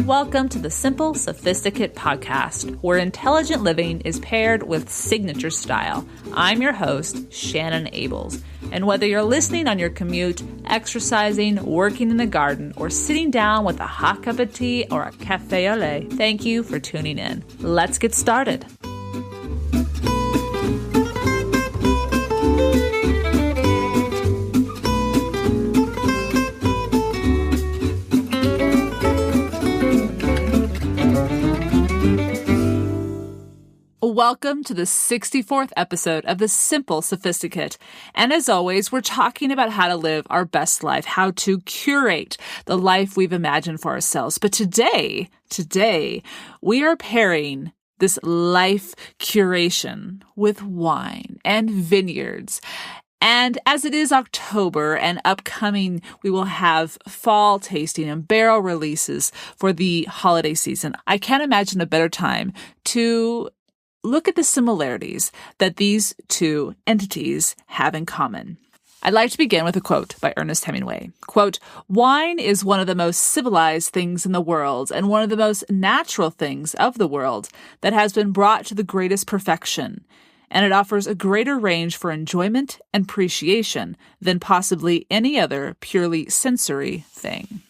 Welcome to the SImple Sophisticate podcast, where intelligent living is paired with signature style. I'm your host, Shannon Ables. And whether you're listening on your commute, exercising, working in the garden, or sitting down with a hot cup of tea or a cafe au lait, thank you for tuning in. Let's get started. Welcome to the 64th episode of the SImple Sophisticate. And as always, we're talking about how to live our best life, how to curate the life we've imagined for ourselves. But today, we are pairing this life curation with wine and vineyards. And as it is October and upcoming, we will have fall tasting and barrel releases for the holiday season. I can't imagine a better time to look at the similarities that these two entities have in common. I'd like to begin with a quote by Ernest Hemingway. Quote, "Wine is one of the most civilized things in the world and one of the most natural things of the world that has been brought to the greatest perfection, and it offers a greater range for enjoyment and appreciation than possibly any other purely sensory thing."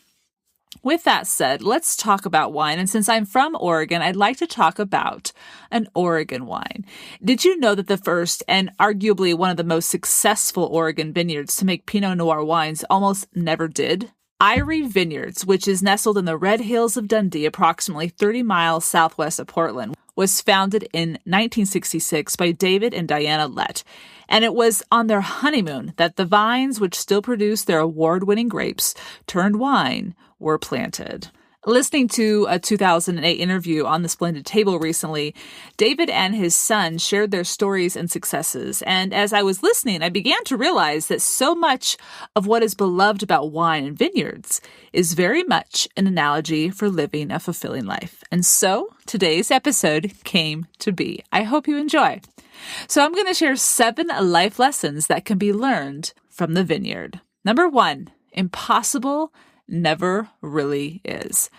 With that said, let's talk about wine. And since I'm from Oregon, I'd like to talk about an Oregon wine. Did you know that the first and arguably one of the most successful Oregon vineyards to make Pinot Noir wines almost never did? Eryie Vineyards, which is nestled in the Red Hills of Dundee, approximately 30 miles southwest of Portland, was founded in 1966 by David and Diana Lett. And it was on their honeymoon that the vines, which still produce their award-winning grapes, turned wine, were planted. Listening to a 2008 interview on The Splendid Table recently, David and his son shared their stories and successes. And as I was listening, I began to realize that so much of what is beloved about wine and vineyards is very much an analogy for living a fulfilling life. And so today's episode came to be. I hope you enjoy. So I'm going to share 7 life lessons that can be learned from the vineyard. Number 1, impossible never really is.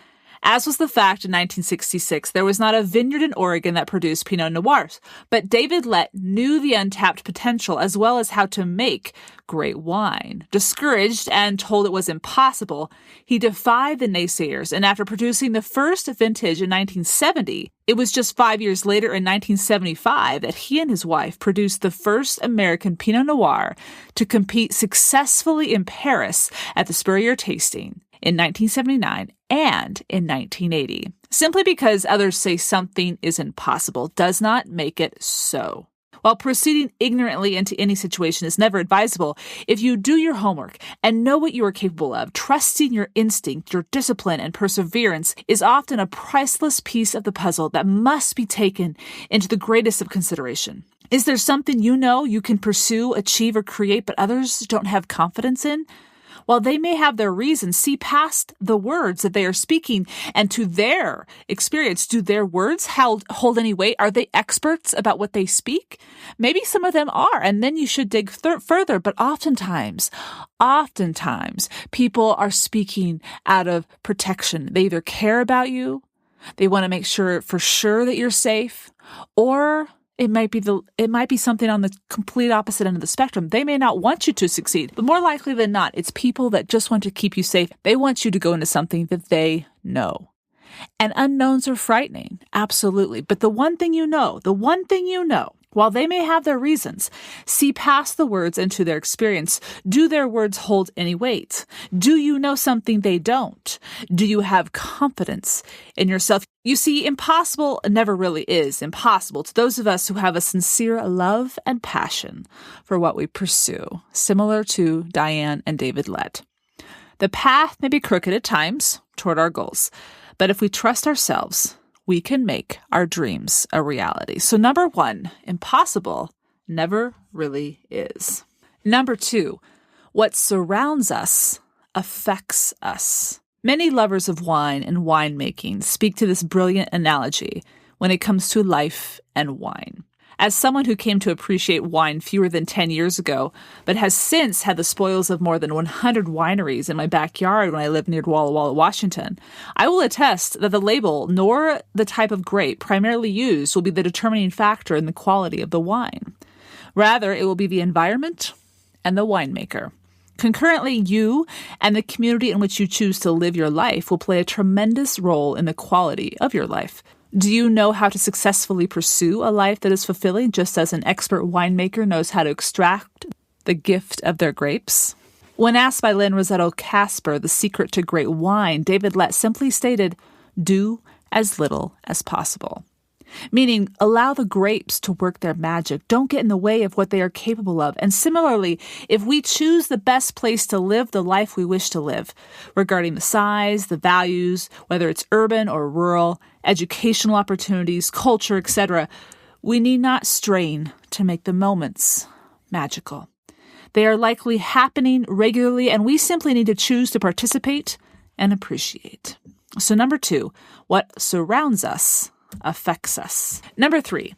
As was the fact in 1966, there was not a vineyard in Oregon that produced Pinot Noirs, but David Lett knew the untapped potential as well as how to make great wine. Discouraged and told it was impossible, he defied the naysayers, and after producing the first vintage in 1970, it was just 5 years later in 1975 that he and his wife produced the first American Pinot Noir to compete successfully in Paris at the Spurrier tasting in 1979 and in 1980. Simply because others say something is impossible does not make it so. While proceeding ignorantly into any situation is never advisable, if you do your homework and know what you are capable of, trusting your instinct, your discipline, and perseverance is often a priceless piece of the puzzle that must be taken into the greatest of consideration. Is there something you know you can pursue, achieve, or create, but others don't have confidence in? While they may have their reasons, see past the words that they are speaking and to their experience. Do their words hold any weight? Are they experts about what they speak? Maybe some of them are, and then you should dig further. But oftentimes, people are speaking out of protection. They either care about you, they want to make sure for sure that you're safe, or it might be something on the complete opposite end of the spectrum. They may not want you to succeed, but more likely than not, it's people that just want to keep you safe. They want you to go into something that they know. And unknowns are frightening, absolutely. But the one thing you know, while they may have their reasons, see past the words into their experience. Do their words hold any weight? Do you know something they don't? Do you have confidence in yourself? You see, impossible never really is impossible to those of us who have a sincere love and passion for what we pursue, similar to Diane and David Lett. The path may be crooked at times toward our goals, but if we trust ourselves, we can make our dreams a reality. So number 1, impossible never really is. Number 2, what surrounds us affects us. Many lovers of wine and winemaking speak to this brilliant analogy when it comes to life and wine. As someone who came to appreciate wine fewer than 10 years ago, but has since had the spoils of more than 100 wineries in my backyard when I lived near Walla Walla, Washington, I will attest that the label nor the type of grape primarily used will be the determining factor in the quality of the wine. Rather, it will be the environment and the winemaker. Concurrently, you and the community in which you choose to live your life will play a tremendous role in the quality of your life. Do you know how to successfully pursue a life that is fulfilling, just as an expert winemaker knows how to extract the gift of their grapes? When asked by Lynn Rossetto Casper the secret to great wine, David Lett simply stated, "Do as little as possible." Meaning, allow the grapes to work their magic. Don't get in the way of what they are capable of. And similarly, if we choose the best place to live the life we wish to live, regarding the size, the values, whether it's urban or rural, educational opportunities, culture, etc., we need not strain to make the moments magical. They are likely happening regularly, and we simply need to choose to participate and appreciate. So 2, what surrounds us affects us. 3,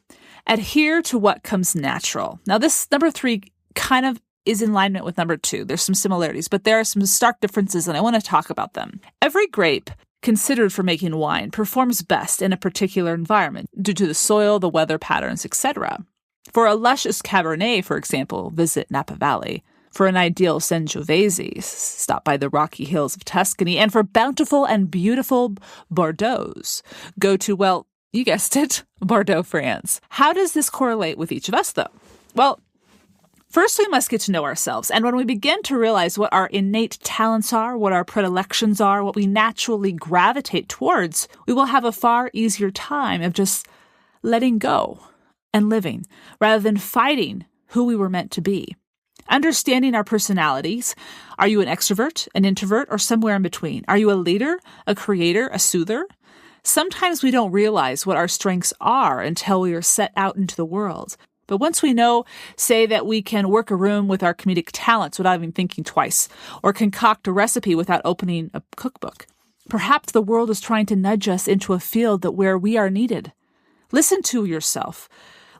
adhere to what comes natural. Now, this 3 kind of is in alignment with 2. There's some similarities, but there are some stark differences, and I want to talk about them. Every grape considered for making wine performs best in a particular environment due to the soil, the weather patterns, etc. For a luscious Cabernet, for example, visit Napa Valley. For an ideal Sangiovese, stop by the rocky hills of Tuscany. And for bountiful and beautiful Bordeaux's, go to, well, you guessed it, Bordeaux, France. How does this correlate with each of us, though? Well, first we must get to know ourselves. And when we begin to realize what our innate talents are, what our predilections are, what we naturally gravitate towards, we will have a far easier time of just letting go and living, rather than fighting who we were meant to be. Understanding our personalities. Are you an extrovert, an introvert, or somewhere in between? Are you a leader, a creator, a soother? Sometimes we don't realize what our strengths are until we are set out into the world. But once we know, say that we can work a room with our comedic talents without even thinking twice, or concoct a recipe without opening a cookbook, perhaps the world is trying to nudge us into a field where we are needed. Listen to yourself.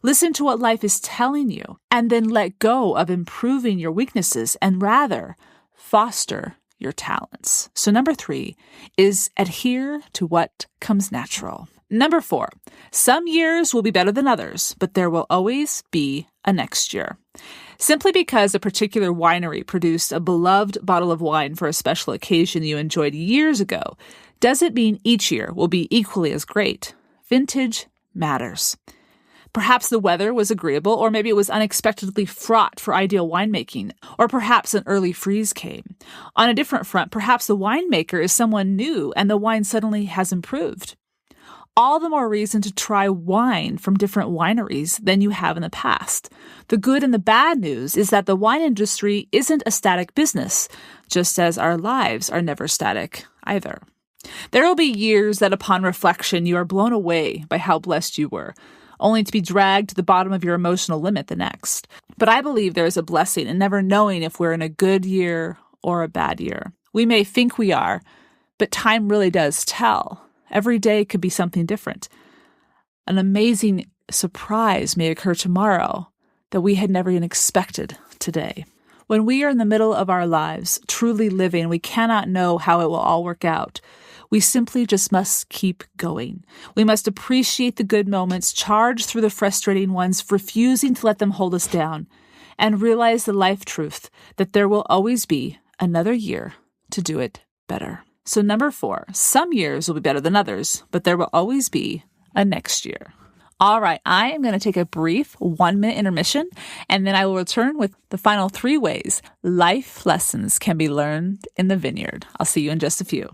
Listen to what life is telling you, and then let go of improving your weaknesses and rather foster your talents. So 3 is adhere to what comes natural. 4, some years will be better than others, but there will always be a next year. Simply because a particular winery produced a beloved bottle of wine for a special occasion you enjoyed years ago doesn't mean each year will be equally as great. Vintage matters. Perhaps the weather was agreeable, or maybe it was unexpectedly fraught for ideal winemaking, or perhaps an early freeze came. On a different front, perhaps the winemaker is someone new and the wine suddenly has improved. All the more reason to try wine from different wineries than you have in the past. The good and the bad news is that the wine industry isn't a static business, just as our lives are never static either. There will be years that upon reflection you are blown away by how blessed you were, only to be dragged to the bottom of your emotional limit the next. But I believe there is a blessing in never knowing if we're in a good year or a bad year. We may think we are, but time really does tell. Every day could be something different. An amazing surprise may occur tomorrow that we had never even expected today. When we are in the middle of our lives, truly living, we cannot know how it will all work out. We simply just must keep going. We must appreciate the good moments, charge through the frustrating ones, refusing to let them hold us down, and realize the life truth that there will always be another year to do it better. So 4, some years will be better than others, but there will always be a next year. All right, I am going to take a brief 1-minute intermission, and then I will return with the final 3 ways life lessons can be learned in the vineyard. I'll see you in just a few.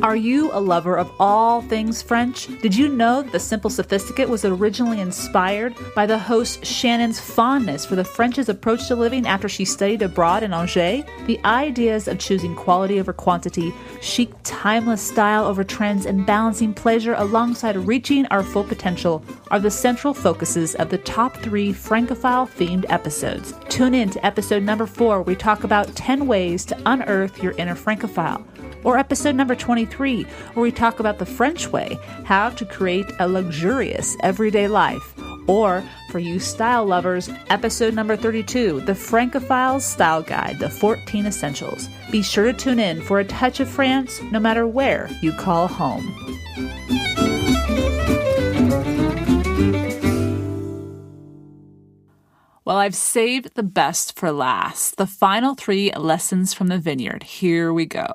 Are you a lover of all things French? Did you know that the SImple Sophisticate was originally inspired by the host Shannon's fondness for the French's approach to living after she studied abroad in Angers? The ideas of choosing quality over quantity, chic, timeless style over trends, and balancing pleasure alongside reaching our full potential are the central focuses of the top 3 Francophile-themed episodes. Tune in to episode 4, where we talk about 10 ways to unearth your inner Francophile. or episode number 23, where we talk about the French way, how to create a luxurious everyday life. Or, for you style lovers, episode number 32, the Francophiles Style Guide, the 14 Essentials. Be sure to tune in for a touch of France, no matter where you call home. Well, I've saved the best for last. The final 3 lessons from the Vineyard. Here we go.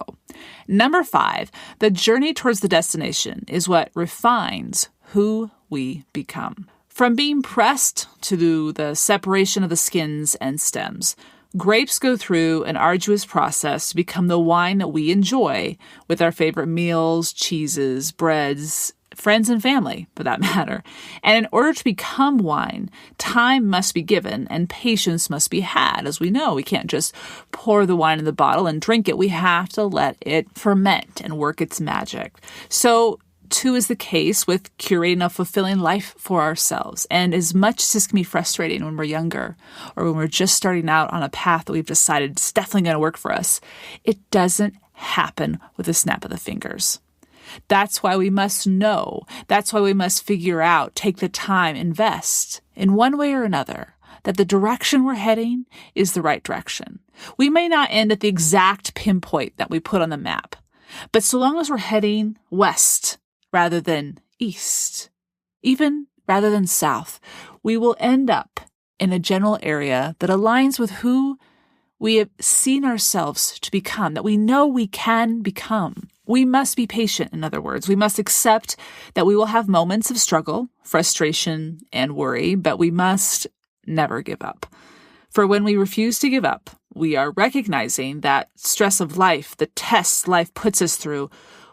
Number 5, the journey towards the destination is what refines who we become. From being pressed to the separation of the skins and stems, grapes go through an arduous process to become the wine that we enjoy with our favorite meals, cheeses, breads, friends and family, for that matter. And in order to become wine, time must be given and patience must be had. As we know, we can't just pour the wine in the bottle and drink it. We have to let it ferment and work its magic. So too is the case with curating a fulfilling life for ourselves. And as much as this can be frustrating when we're younger or when we're just starting out on a path that we've decided is definitely going to work for us, it doesn't happen with a snap of the fingers. That's why we must know. That's why we must figure out, take the time, invest in one way or another, that the direction we're heading is the right direction. We may not end at the exact pinpoint that we put on the map, but so long as we're heading west rather than east, even rather than south, we will end up in a general area that aligns with who we have seen ourselves to become, that we know we can become. We must be patient, in other words. We must accept that we will have moments of struggle, frustration, and worry, but we must never give up. For when we refuse to give up, we are recognizing that stress of life, the tests life puts us through,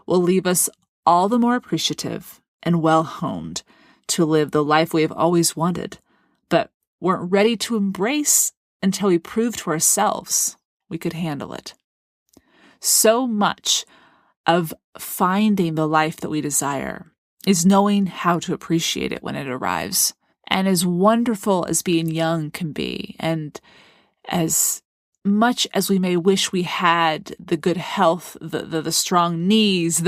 will leave us all the more appreciative and well-honed to live the life we have always wanted, but weren't ready to embrace until we proved to ourselves we could handle it. So much of finding the life that we desire is knowing how to appreciate it when it arrives. And as wonderful as being young can be, and as much as we may wish we had the good health, the strong knees,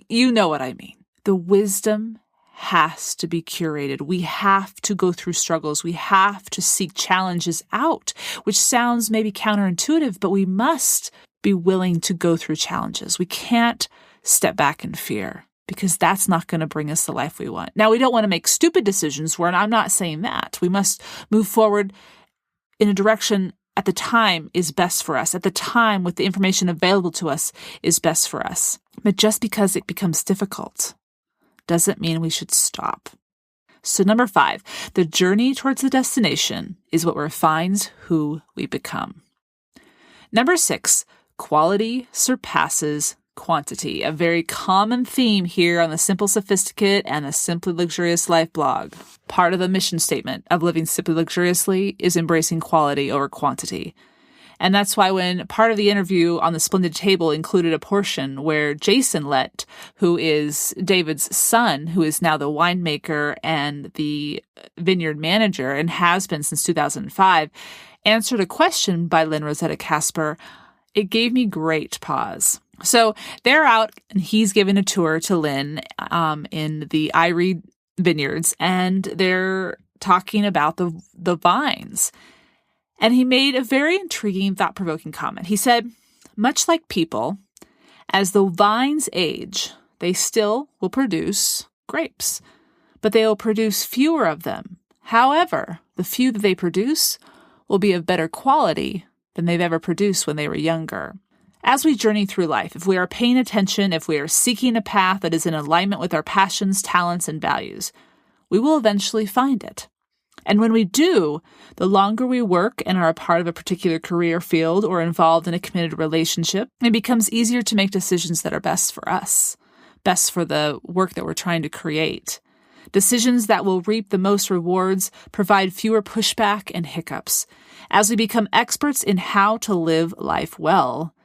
you know what I mean. The wisdom has to be curated. We have to go through struggles. We have to seek challenges out, which sounds maybe counterintuitive, but we must be willing to go through challenges. We can't step back in fear because that's not going to bring us the life we want. Now, we don't want to make stupid decisions, and I'm not saying that. We must move forward in a direction at the time is best for us. At the time, with the information available to us, is best for us. But just because it becomes difficult doesn't mean we should stop. So number 5, the journey towards the destination is what refines who we become. Number 6, quality surpasses quantity, a very common theme here on the SImple Sophisticate and the Simply Luxurious Life blog. Part of the mission statement of living simply luxuriously is embracing quality over quantity. And that's why when part of the interview on the Splendid Table included a portion where Jason Lett, who is David's son, who is now the winemaker and the vineyard manager and has been since 2005, answered a question by Lynn Rosetta Casper, it gave me great pause. So they're out and he's giving a tour to Lynn in the Eryie Vineyards, and they're talking about the vines. And he made a very intriguing, thought-provoking comment. He said, much like people, as the vines age, they still will produce grapes, but they will produce fewer of them. However, the few that they produce will be of better quality than they've ever produced when they were younger. As we journey through life, if we are paying attention, if we are seeking a path that is in alignment with our passions, talents, and values, we will eventually find it. And when we do, the longer we work and are a part of a particular career field or involved in a committed relationship, it becomes easier to make decisions that are best for us, best for the work that we're trying to create. Decisions that will reap the most rewards, provide fewer pushback and hiccups. As we become experts in how to live life well,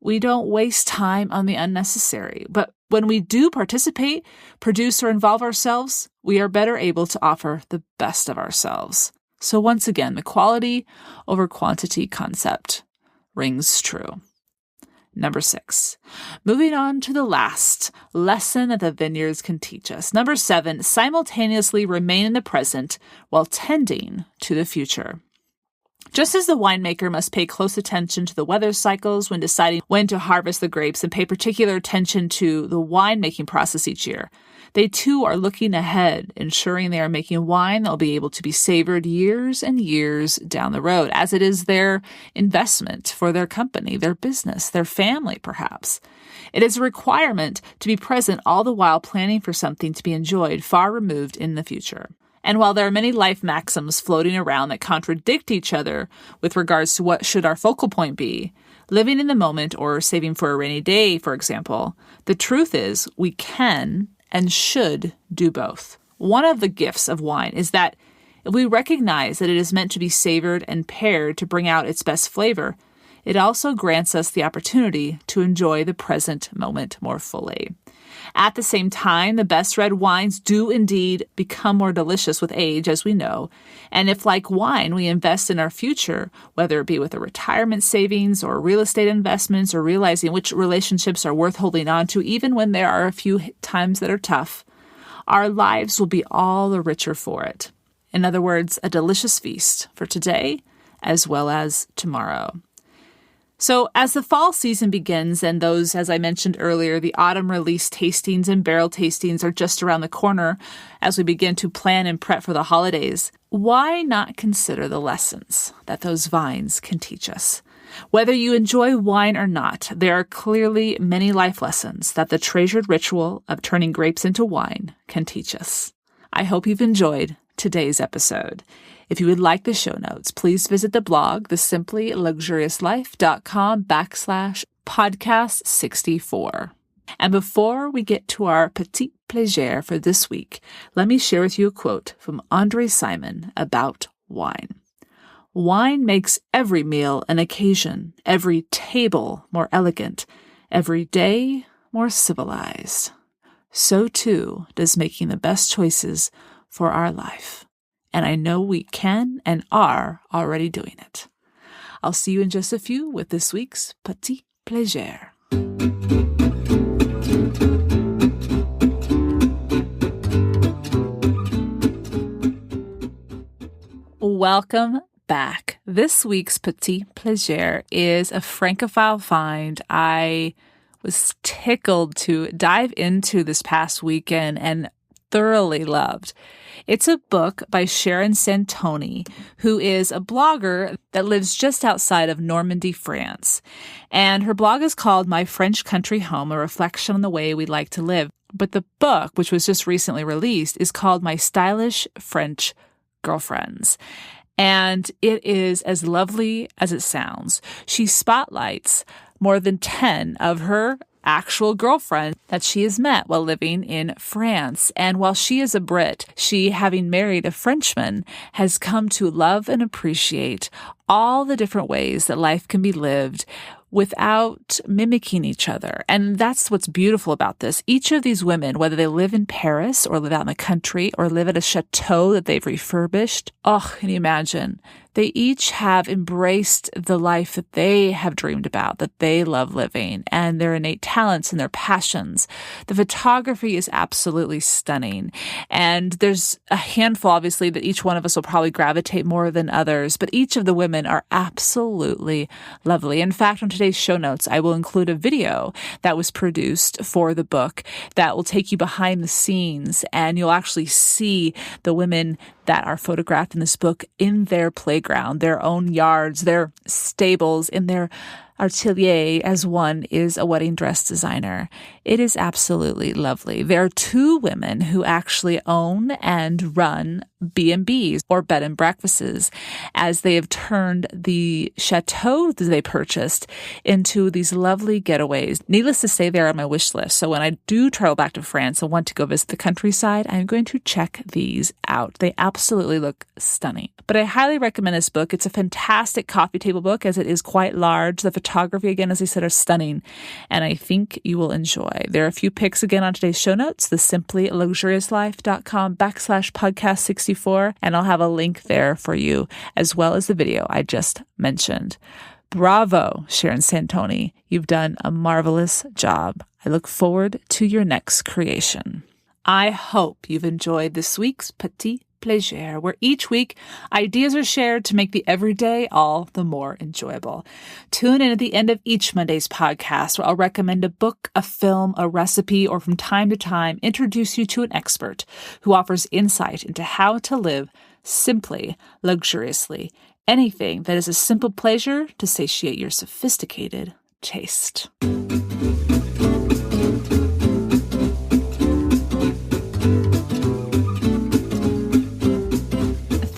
we don't waste time on the unnecessary. But when we do participate, produce, or involve ourselves, we are better able to offer the best of ourselves. So once again, the quality over quantity concept rings true. Number 6, moving on to the last lesson that the vineyards can teach us. Number 7, simultaneously remain in the present while tending to the future. Just as the winemaker must pay close attention to the weather cycles when deciding when to harvest the grapes and pay particular attention to the winemaking process each year, they too are looking ahead, ensuring they are making wine that will be able to be savored years and years down the road, as it is their investment for their company, their business, their family, perhaps. It is a requirement to be present all the while planning for something to be enjoyed far removed in the future. And while there are many life maxims floating around that contradict each other with regards to what should our focal point be, living in the moment or saving for a rainy day, for example, the truth is we can and should do both. One of the gifts of wine is that if we recognize that it is meant to be savored and paired to bring out its best flavor, it also grants us the opportunity to enjoy the present moment more fully. At the same time, the best red wines do indeed become more delicious with age, as we know. And if, like wine, we invest in our future, whether it be with a retirement savings or real estate investments or realizing which relationships are worth holding on to, even when there are a few times that are tough, our lives will be all the richer for it. In other words, a delicious feast for today as well as tomorrow. So as the fall season begins and those, as I mentioned earlier, the autumn release tastings and barrel tastings are just around the corner as we begin to plan and prep for the holidays, why not consider the lessons that those vines can teach us? Whether you enjoy wine or not, there are clearly many life lessons that the treasured ritual of turning grapes into wine can teach us. I hope you've enjoyed today's episode. If you would like the show notes, please visit the blog, thesimplyluxuriouslife.com/podcast64. And before we get to our petit plaisir for this week, let me share with you a quote from Andre Simon about wine. Wine makes every meal an occasion, every table more elegant, every day more civilized. So too does making the best choices for our life. And I know we can and are already doing it. I'll see you in just a few with this week's petit plaisir. Welcome back. This week's petit plaisir is a Francophile find I was tickled to dive into this past weekend and thoroughly loved. It's a book by Sharon Santoni, who is a blogger that lives just outside of Normandy, France. And her blog is called My French Country Home, a reflection on the way we like to live. But the book, which was just recently released, is called My Stylish French Girlfriends. And it is as lovely as it sounds. She spotlights more than 10 of her actual girlfriend that she has met while living in France. And while she is a Brit, she, having married a Frenchman, has come to love and appreciate all the different ways that life can be lived without mimicking each other. And that's what's beautiful about this. Each of these women, whether they live in Paris or live out in the country or live at a chateau that they've refurbished, can you imagine? They each have embraced the life that they have dreamed about, that they love living, and their innate talents and their passions. The photography is absolutely stunning. And there's a handful, obviously, that each one of us will probably gravitate more than others, but each of the women are absolutely lovely. In fact, on today's show notes, I will include a video that was produced for the book that will take you behind the scenes, and you'll actually see the women that are photographed in this book in their playground, their own yards, their stables, in their atelier, as one is a wedding dress designer. It is absolutely lovely. There are 2 women who actually own and run B&Bs or bed and breakfasts, as they have turned the chateau that they purchased into these lovely getaways. Needless to say, they're on my wish list. So when I do travel back to France and want to go visit the countryside, I'm going to check these out. They absolutely look stunning. But I highly recommend this book. It's a fantastic coffee table book, as it is quite large. The photography, again, as I said, are stunning, and I think you will enjoy. There are a few pics again on today's show notes, thesimplyluxuriouslife.com/podcast64, and I'll have a link there for you, as well as the video I just mentioned. Bravo, Sharon Santoni. You've done a marvelous job. I look forward to your next creation. I hope you've enjoyed this week's Petit Plaisir, where each week ideas are shared to make the everyday all the more enjoyable. Tune in at the end of each Monday's podcast, where I'll recommend a book, a film, a recipe, or from time to time introduce you to an expert who offers insight into how to live simply, luxuriously, anything that is a simple pleasure to satiate your sophisticated taste.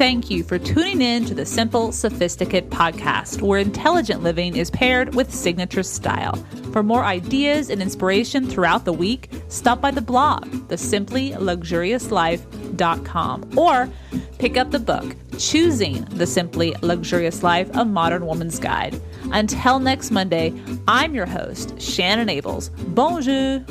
Thank you for tuning in to the SImple Sophisticate podcast, where intelligent living is paired with signature style. For more ideas and inspiration throughout the week, stop by the blog, thesimplyluxuriouslife.com, or pick up the book, Choosing the Simply Luxurious Life, A Modern Woman's Guide. Until next Monday, I'm your host, Shannon Ables. Bonjour!